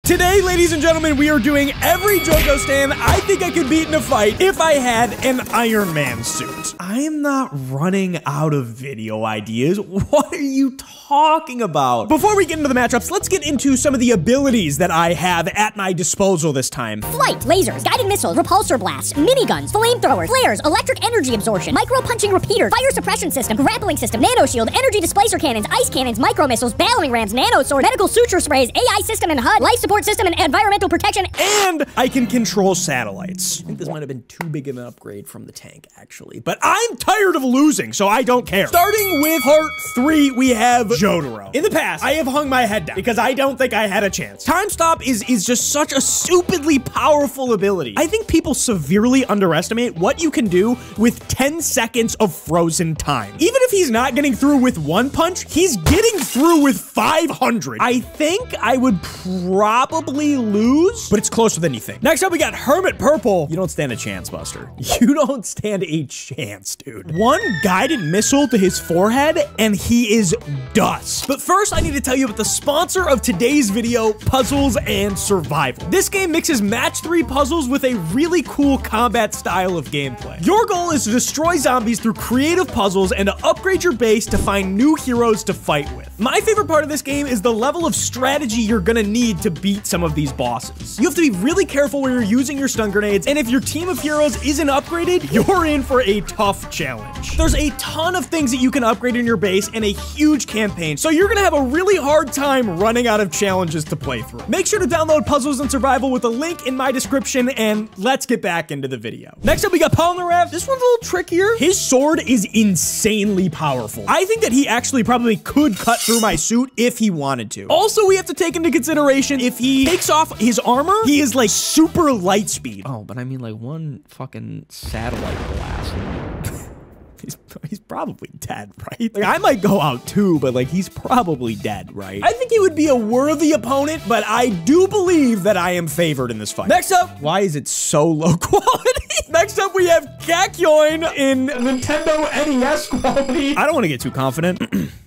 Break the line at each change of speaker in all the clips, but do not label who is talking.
Today, ladies and gentlemen, we are doing every JoJo stand I think I could beat in a fight if I had an Iron Man suit. I am not running out of video ideas. What are you talking about? Before we get into the matchups, let's get into some of the abilities that I have at my disposal this time.
Flight, lasers, guided missiles, repulsor blasts, miniguns, flamethrowers, flares, electric energy absorption, micro-punching repeater, fire suppression system, grappling system, nano shield, energy displacer cannons, ice cannons, micro missiles, battering rams, nano sword, medical suture sprays, AI system and HUD, life support system and environmental protection,
and I can control satellites. I think this might have been too big of an upgrade from the tank, actually, but I'm tired of losing, so I don't care. Starting with part 3, we have Jotaro. In the past, I have hung my head down because I don't think I had a chance. Time Stop is just such a stupidly powerful ability. I think people severely underestimate what you can do with 10 seconds of frozen time. Even if he's not getting through with 1 punch, he's getting through with 500. I think I would probably lose, but it's closer than you think. Next up, we got Hermit Purple. You don't stand a chance, Buster. You don't stand a chance, dude. 1 guided missile to his forehead, and he is dust. But first, I need to tell you about the sponsor of today's video, Puzzles and Survival. This game mixes match 3 puzzles with a really cool combat style of gameplay. Your goal is to destroy zombies through creative puzzles and to upgrade your base to find new heroes to fight with. My favorite part of this game is the level of strategy you're gonna need to beat some of these bosses. You have to be really careful where you're using your stun grenades, and if your team of heroes isn't upgraded, you're in for a tough challenge. There's a ton of things that you can upgrade in your base and a huge campaign, so you're gonna have a really hard time running out of challenges to play through. Make sure to download Puzzles and Survival with a link in my description, and let's get back into the video. Next up, we got Polnareff. This one's a little trickier. His sword is insanely powerful. I think that he actually probably could cut through my suit if he wanted to. Also, we have to take into consideration if he takes off his armor, he is like super light speed. Oh, but I mean like 1 fucking satellite blast. He's probably dead, right? Like, I might go out too, but like, he's probably dead, right? I think he would be a worthy opponent, but I do believe that I am favored in this fight. Next up, why is it so low quality? Next up, we have Kakyoin in Nintendo NES quality. I don't want to get too confident,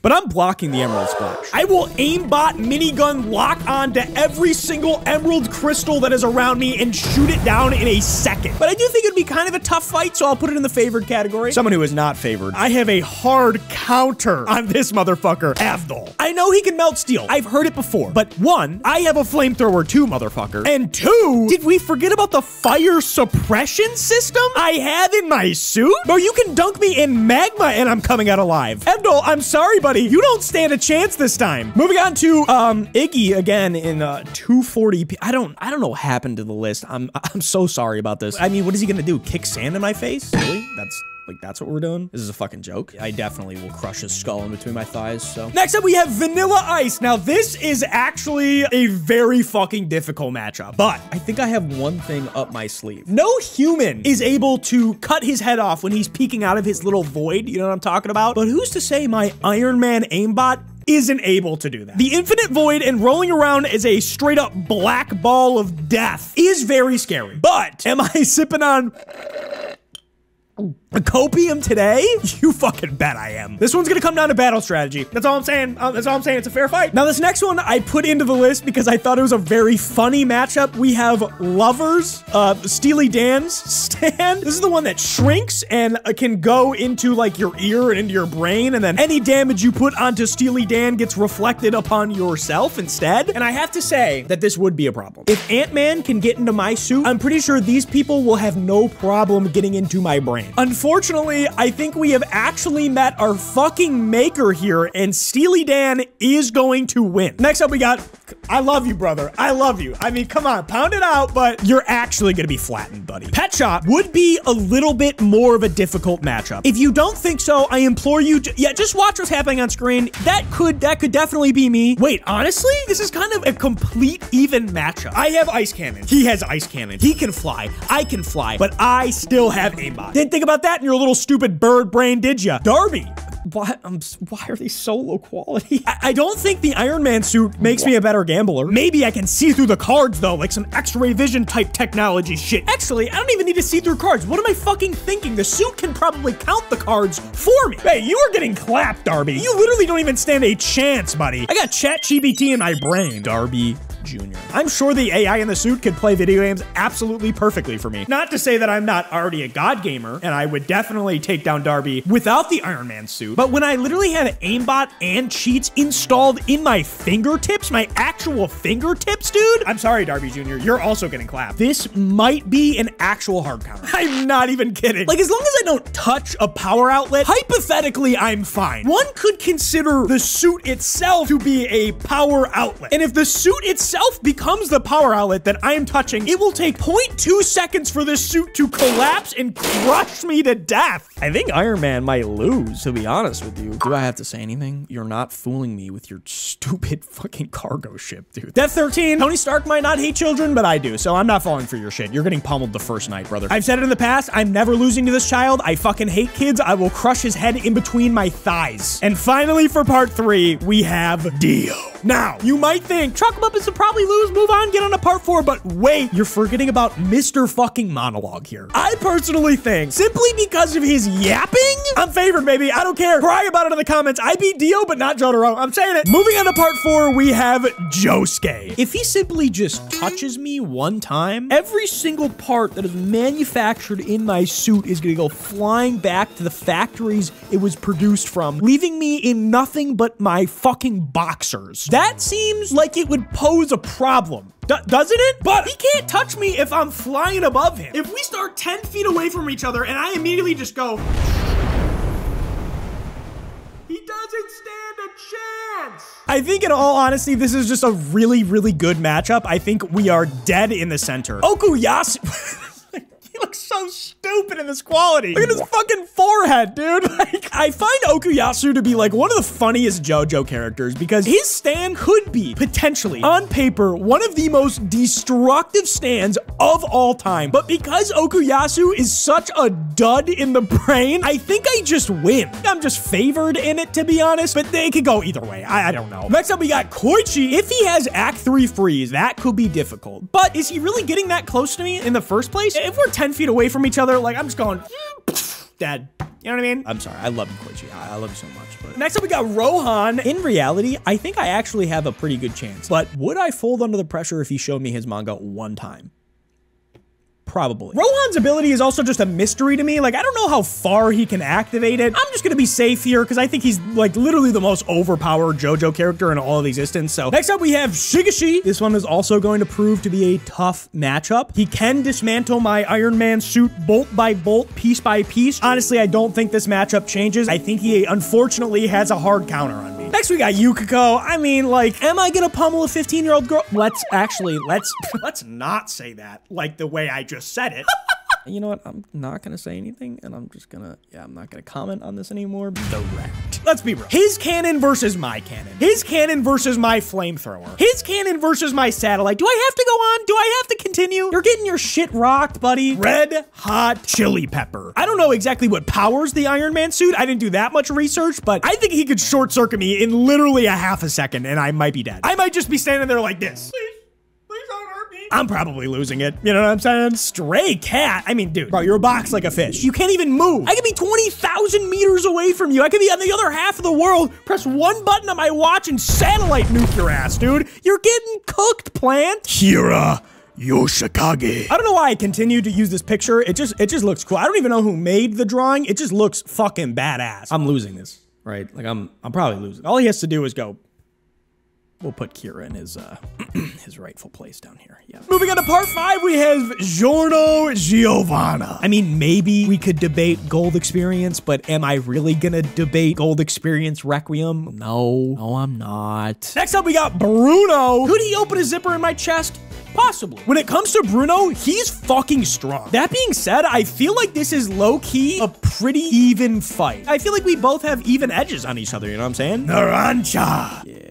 but I'm blocking the Emerald Splash. I will aimbot minigun lock onto every single emerald crystal that is around me and shoot it down in a second. But I do think it'd be kind of a tough fight, so I'll put it in the favored category. Someone who is not favored. I have a hard counter on this motherfucker, Avdol. I know he can melt steel. I've heard it before. But 1, I have a flamethrower too, motherfucker. And 2, did we forget about the fire suppression system I have in my suit? Bro, you can dunk me in magma and I'm coming out alive. Avdol, I'm sorry, buddy. You don't stand a chance this time. Moving on to Iggy again in 240p. I don't know what happened to the list. I'm so sorry about this. I mean, what is he gonna do? Kick sand in my face? Really? That's what we're doing? This is a fucking joke. I definitely will crush his skull in between my thighs, so. Next up, we have Vanilla Ice. Now, this is actually a very fucking difficult matchup, but I think I have one thing up my sleeve. No human is able to cut his head off when he's peeking out of his little void. You know what I'm talking about? But who's to say my Iron Man aimbot isn't able to do that? The infinite void and rolling around as a straight up black ball of death is very scary. But am I sipping on a copium today? You fucking bet I am. This one's gonna come down to battle strategy. That's all I'm saying. That's all I'm saying. It's a fair fight. Now, this next one I put into the list because I thought it was a very funny matchup. We have Lovers, Steely Dan's stand. This is the one that shrinks and can go into like your ear and into your brain, and then any damage you put onto Steely Dan gets reflected upon yourself instead. And I have to say that this would be a problem. If Ant-Man can get into my suit, I'm pretty sure these people will have no problem getting into my brain. Unfortunately, I think we have actually met our fucking maker here, and Steely Dan is going to win. Next up, we got, I love you, brother. I love you. I mean, come on, pound it out, but you're actually gonna be flattened, buddy. Pet Shop would be a little bit more of a difficult matchup. If you don't think so, I implore you to, yeah, just watch what's happening on screen. That could definitely be me. Wait, honestly, this is kind of a complete even matchup. I have Ice Cannon. He has Ice Cannon. He can fly. I can fly, but I still have aimbot. Didn't think about that in your little stupid bird brain, did ya? Darby. Why are they so low quality? I don't think the Iron Man suit makes me a better gambler. Maybe I can see through the cards though, like some X-ray vision type technology shit. Actually, I don't even need to see through cards. What am I fucking thinking? The suit can probably count the cards for me. Hey, you are getting clapped, Darby. You literally don't even stand a chance, buddy. I got ChatGPT in my brain. Darby Jr. I'm sure the AI in the suit could play video games absolutely perfectly for me. Not to say that I'm not already a god gamer, and I would definitely take down Darby without the Iron Man suit, but when I literally have aimbot and cheats installed in my fingertips, my actual fingertips, dude, I'm sorry, Darby Jr., you're also getting clapped. This might be an actual hard counter. I'm not even kidding. Like, as long as I don't touch a power outlet, hypothetically, I'm fine. One could consider the suit itself to be a power outlet. And if the suit itself becomes the power outlet that I am touching, it will take 0.2 seconds for this suit to collapse and crush me to death. I think Iron Man might lose, to be honest with you. Do I have to say anything? You're not fooling me with your stupid fucking cargo ship, dude. Death 13, Tony Stark might not hate children, but I do, so I'm not falling for your shit. You're getting pummeled the first night, brother. I've said it in the past, I'm never losing to this child. I fucking hate kids. I will crush his head in between my thighs. And finally, for part 3, we have Dio. Now, you might think, Truck Muppets will probably lose, move on, get on to part 4, but wait, you're forgetting about Mr. fucking Monologue here. I personally think, simply because of his yapping, I'm favored, baby. I don't care. Cry about it in the comments. I beat Dio, but not Jotaro. I'm saying it. Moving on to part 4, we have Josuke. If he simply just touches me one time, every single part that is manufactured in my suit is gonna go flying back to the factories it was produced from, leaving me in nothing but my fucking boxers. That seems like it would pose a problem. Doesn't it? But he can't touch me if I'm flying above him. If we start 10 feet away from each other and I immediately just go, he doesn't stand a chance. I think in all honesty, this is just a really, really good matchup. I think we are dead in the center. Okuyasu. He looks so stupid in this quality. Look at his fucking forehead, dude. Like, I find Okuyasu to be like one of the funniest JoJo characters because his stand could be potentially, on paper, one of the most destructive stands of all time. But because Okuyasu is such a dud in the brain, I think I just win. I'm just favored in it, to be honest, but they could go either way. I don't know. Next up, we got Koichi. If he has Act 3 freeze, that could be difficult. But is he really getting that close to me in the first place? If we're 10 feet away from each other, like, I'm just going, dead. You know what I mean? I'm sorry. I love you, Koichi. I love you so much. But next up, we got Rohan. In reality, I think I actually have a pretty good chance. But would I fold under the pressure if he showed me his manga one time? Probably. Rohan's ability is also just a mystery to me. Like, I don't know how far he can activate it. I'm just gonna be safe here because I think he's like literally the most overpowered JoJo character in all of existence. So next up we have Shigeshi. This one is also going to prove to be a tough matchup. He can dismantle my Iron Man suit bolt by bolt, piece by piece. Honestly, I don't think this matchup changes. I think he unfortunately has a hard counter on me. Next we got Yukiko. I mean, like, am I gonna pummel a 15-year-old girl? Let's not say that like the way I just said it. You know what? I'm not gonna say anything, and I'm just gonna, I'm not gonna comment on this anymore. Direct. Let's be real. His cannon versus my cannon. His cannon versus my flamethrower. His cannon versus my satellite. Do I have to go on? Do I have to continue? You're getting your shit rocked, buddy. Red hot chili pepper. I don't know exactly what powers the Iron Man suit. I didn't do that much research, but I think he could short circuit me in literally a half a second, and I might be dead. I might just be standing there like this. I'm probably losing it. You know what I'm saying? Stray cat. I mean, dude, bro, you're a box like a fish. You can't even move. I could be 20,000 meters away from you. I could be on the other half of the world, press one button on my watch and satellite nuke your ass, dude. You're getting cooked, plant. Kira Yoshikage. I don't know why I continue to use this picture. It just looks cool. I don't even know who made the drawing. It just looks fucking badass. I'm losing this, right? Like I'm probably losing. All he has to do is go. We'll put Kira in his his rightful place down here. Yeah. Moving on to part 5, we have Giorno Giovanna. I mean, maybe we could debate Gold Experience, but am I really gonna debate Gold Experience Requiem? No, I'm not. Next up, we got Bruno. Could he open a zipper in my chest? Possibly. When it comes to Bruno, he's fucking strong. That being said, I feel like this is low-key a pretty even fight. I feel like we both have even edges on each other, you know what I'm saying? Narancha. Yeah.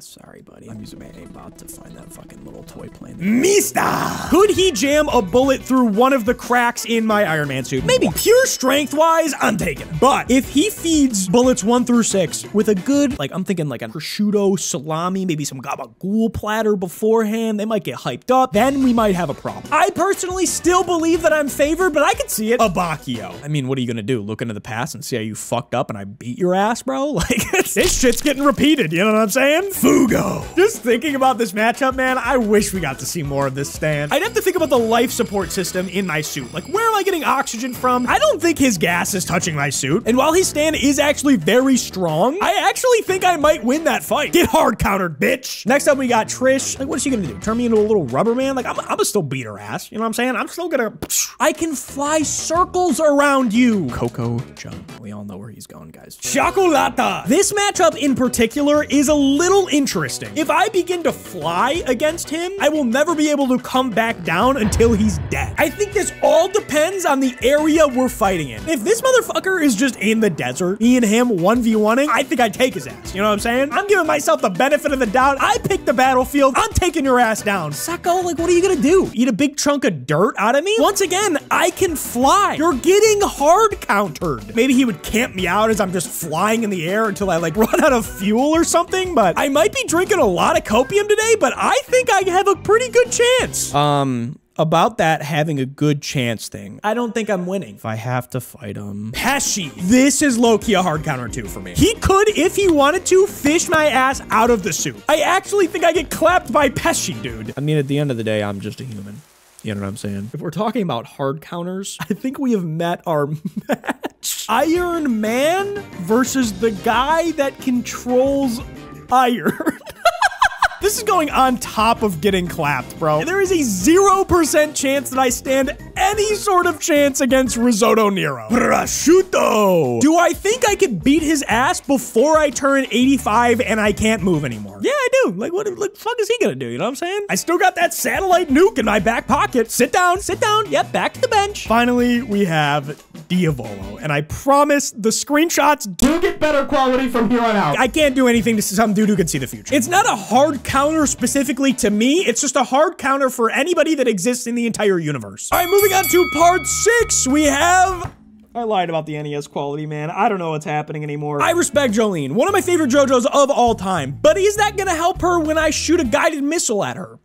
Sorry, buddy. I'm using my aimbot to find that fucking little toy plane. Mista! Could he jam a bullet through one of the cracks in my Iron Man suit? Maybe. Pure strength-wise, I'm taking it. But if he feeds bullets 1 through 6 with a good, like, I'm thinking like a prosciutto salami, maybe some gabagool platter beforehand, they might get hyped up, then we might have a problem. I personally still believe that I'm favored, but I could see it. Abakio. I mean, what are you gonna do? Look into the past and see how you fucked up and I beat your ass, bro? Like, this shit's getting repeated, you know what I'm saying? Fugo. go. Just thinking about this matchup, man, I wish we got to see more of this stand. I'd have to think about the life support system in my suit. Like, where am I getting oxygen from? I don't think his gas is touching my suit. And while his stand is actually very strong, I actually think I might win that fight. Get hard countered, bitch. Next up, we got Trish. Like, what is she gonna do? Turn me into a little rubber man? Like, I'm gonna still beat her ass. You know what I'm saying? I'm still gonna... I can fly circles around you. Coco Jump. We all know where he's going, guys. Chocolata. This matchup in particular is a little interesting. If I begin to fly against him, I will never be able to come back down until he's dead. I think this all depends on the area we're fighting in. If this motherfucker is just in the desert, me and him 1v1ing, I think I'd take his ass. You know what I'm saying? I'm giving myself the benefit of the doubt. I picked the battlefield. I'm taking your ass down. Sacco, like, what are you gonna do? Eat a big chunk of dirt out of me? Once again, I can fly. You're getting hard countered. Maybe he would camp me out as I'm just flying in the air until I like run out of fuel or something, but I might be drinking a lot of copium today, but I think I have a pretty good chance. About that having a good chance thing, I don't think I'm winning. If I have to fight him. Pesci. This is low-key a hard counter too for me. He could, if he wanted to, fish my ass out of the suit. I actually think I get clapped by Pesci, dude. I mean, at the end of the day, I'm just a human. You know what I'm saying? If we're talking about hard counters, I think we have met our match. Iron Man versus the guy that controls iron. This is going on top of getting clapped, bro. There is a 0% chance that I stand any sort of chance against Risotto Nero. Prosciutto. Do I think I could beat his ass before I turn 85 and I can't move anymore? Yeah, I do. Like, what the fuck is he gonna do? You know what I'm saying? I still got that satellite nuke in my back pocket. Sit down, sit down. Yep, back to the bench. Finally, we have Diavolo, and I promise the screenshots do get better quality from here on out. I can't do anything to some dude who can see the future. It's not a hard counter specifically to me. It's just a hard counter for anybody that exists in the entire universe. All right, moving on to part 6, we have... I lied about the NES quality, man. I don't know what's happening anymore. I respect Jolene, one of my favorite JoJo's of all time, but is that gonna help her when I shoot a guided missile at her?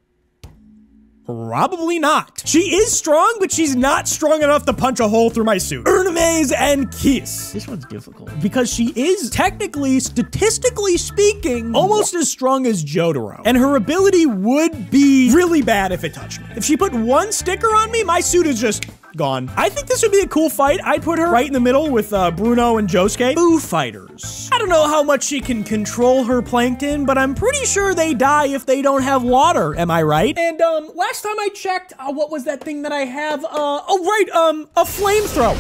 Probably not. She is strong, but she's not strong enough to punch a hole through my suit. Urnames and Kiss. This one's difficult because she is technically, statistically speaking, almost as strong as Jotaro. And her ability would be really bad if it touched me. If she put one sticker on me, my suit is just gone. I think this would be a cool fight. I'd put her right in the middle with Bruno and Josuke. Foo Fighters. I don't know how much she can control her plankton, but I'm pretty sure they die if they don't have water. Am I right? And last time I checked, what was that thing that I have? A flamethrower.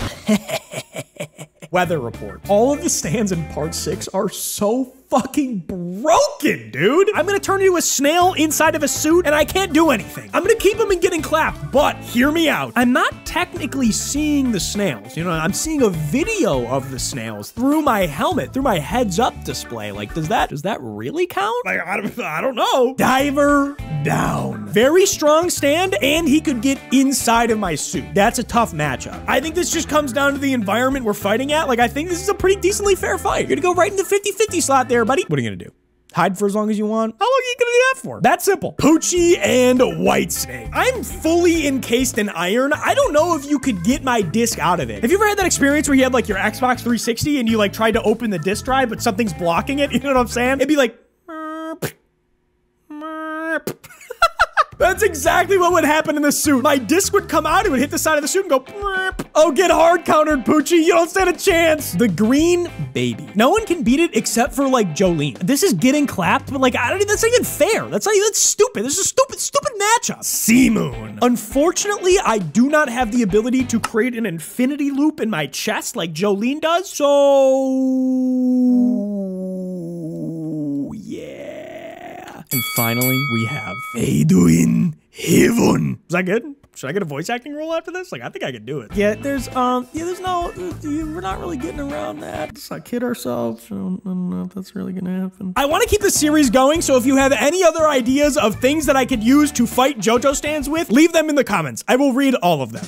Weather report. All of the stands in part 6 are so fucking broken, dude. I'm gonna turn into a snail inside of a suit and I can't do anything. I'm gonna keep him in getting clapped, but hear me out. I'm not technically seeing the snails. You know, I'm seeing a video of the snails through my helmet, through my heads-up display. Like, does that really count? Like, I don't know. Diver down. Very strong stand, and he could get inside of my suit. That's a tough matchup. I think this just comes down to the environment we're fighting at. Like, I think this is a pretty decently fair fight. You're gonna go right in the 50-50 slot there, buddy. What are you gonna do? Hide for as long as you want? How long are you gonna do that for? That's simple. Poochie and Whitesnake. I'm fully encased in iron. I don't know if you could get my disc out of it. Have you ever had that experience where you had like your Xbox 360 and you like tried to open the disc drive, but something's blocking it? You know what I'm saying? It'd be like, merp, merp. That's exactly what would happen in the suit. My disc would come out, it would hit the side of the suit and go, merp. Oh, get hard countered, Poochie. You don't stand a chance. The green baby. No one can beat it except for like Jolene. This is getting clapped, but like, that's not even fair. That's stupid. This is a stupid matchup. Sea-Moon. Unfortunately, I do not have the ability to create an infinity loop in my chest like Jolene does. So, yeah. And finally, we have Edwin Heaven. Is that good? Should I get a voice acting role after this? Like, I think I could do it. Yeah, there's no, we're not really getting around that. Let's not kid ourselves. I don't know if that's really gonna happen. I want to keep the series going, so if you have any other ideas of things that I could use to fight JoJo stands with, leave them in the comments. I will read all of them.